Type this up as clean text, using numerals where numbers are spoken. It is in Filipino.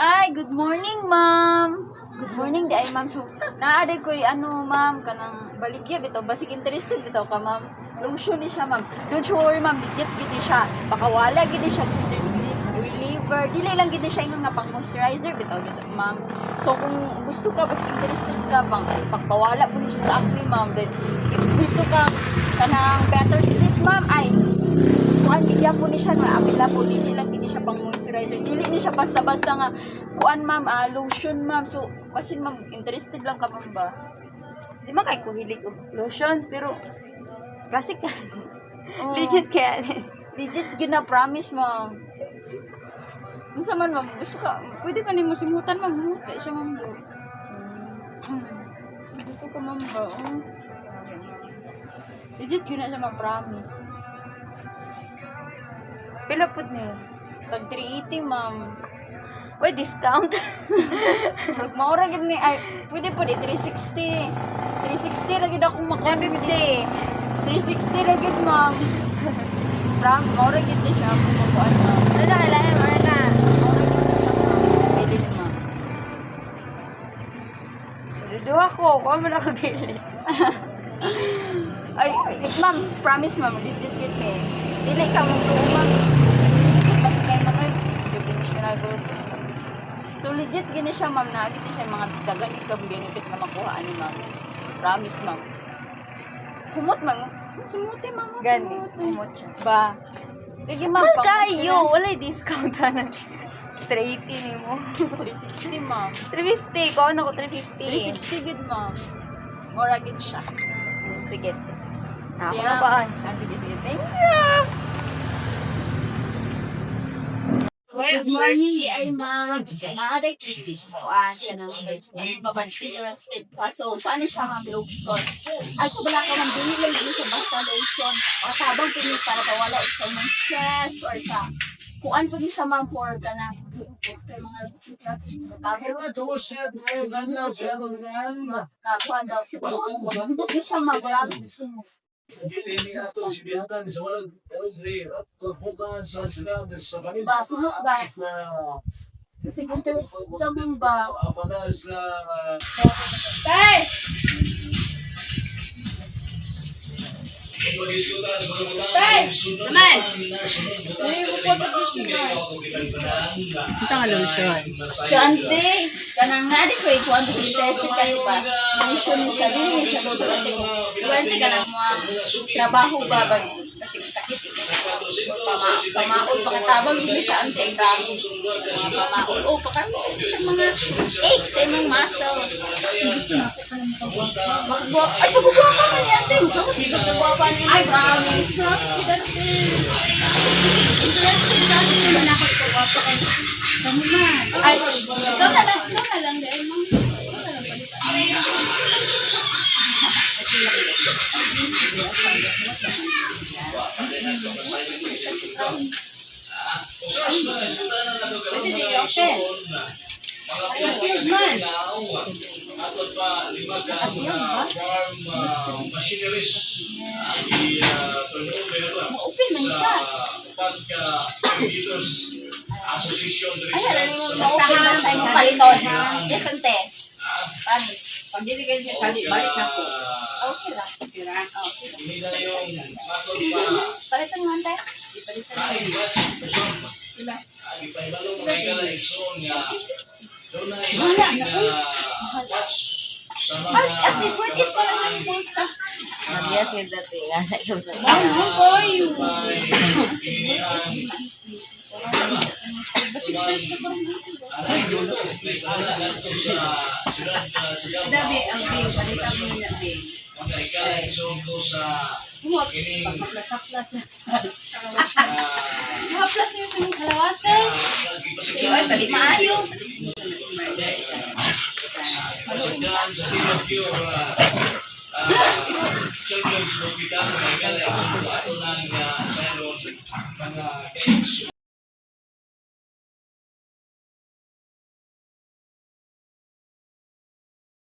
Ay, good morning, ma'am. Good morning, di ay, ma'am. So, naaday ko ma'am, kanang baligya bitaw. Basig interested bitaw ka, ma'am. Lotion ni siya, ma'am. Don't you worry, ma'am. Legit gini siya. Pakawala gini siya. Stress reliever. Dili lang gini siya yung nga pang moisturizer bitaw, ma'am. So, kung gusto ka, basig interested ka, pagpawala po siya sa acne, ma'am. Then, if gusto ka, kanang better sleep, ma'am, ay, kuan bigyan po ni siya nga abila po dili lang gini siya pang moisturizer dili ni siya basta-basta nga kuan ma'am lotion ma'am so basin ma'am interested lang ka ma'am ba di man kay ko hilig og lotion pero classic ka legit kaya legit gyud na promise ma'am unsa man ma'am gusto ka pwede pa nimo simutan ma'am kay siya ma'am gusto ka ma'am ba legit gyud na siya ma'am promise. Pila po niyo? Tag 380, ma'am. Uy, discount. Maura gid ni ay pwede po di 360. 360 ra gid ako makabili. 360 ra gid, ma'am. Ram, maura gid ni siya kung makuan, ma'am. Wala na. Pwede ni, ma'am. Dudu ako, kuha mo na ako dili. Ay, ma'am, promise, ma'am, legit gid ni. Dili ka mo tuo, ma'am. So legit gini siya ma'am na gini siya mga daganit ka benefit na makuha ni ma'am. Promise ma'am. Humot ma'am. Sumuti ma'am. Gani, humot siya. Ba. Lagi ma'am. Mal kayo, wala discount na. 380 ni mo. 360 ma'am. 350, ko ano ko 350. 360 good ma'am. Mura gid siya. Sige. Ako Yeah. na ba? Sige. Thank you. Good morning, ay ma'am. Maaari kuan ka ng mabansin yung state pa. So, paano siya mag-lotion? At wala ka man din lang din sa basta lotion. O tabang pili para mawala sa inyong stress or sa kuan po siya ma'am for ka na mga kakuan daw. Hindi siya mag-marami mo. Basunod ba? Kasi kung tulis naman ba? Tay! Tay! Naman! Isa nga lotion. So, ante, kanang nari ko ikuan ko sa tested ka, diba? Lotion ni siya, dili ni siya lotion. Ante ko, ante ka ng mga trabaho ba ba? Kasi sakit pamaol, pakatabang hindi siya ante, promise. Mga pamaol, siya mga aches sa imong muscles. Ay, pagbubuha ka na ni ante. So, pagbubuha pa niya. Ay, promise. Interested ka. Hindi naman ako ipagawa pa kayo. Kamu na. Ay, ikaw na lang dahil mo. Pwede din i-open. Nakasiyag man. Nakasiyag ba? Ma-open man siya. Ay, alam mo, ma-open na sa imong paliton. Yes, ante. Panis. Pag hindi kayo siya kali, balik na po. Okay lang. Okay lang. Palitan mo, ante. Wala na po. At least worth it pa lang ang pulsa. Yes, yun dati. Ano po yun? Dabi, ang bill, palitan mo na bill. Pagpaplas-aplas na. Mahaplas niyo sa mga kalawasan. Ay, balik Maayo.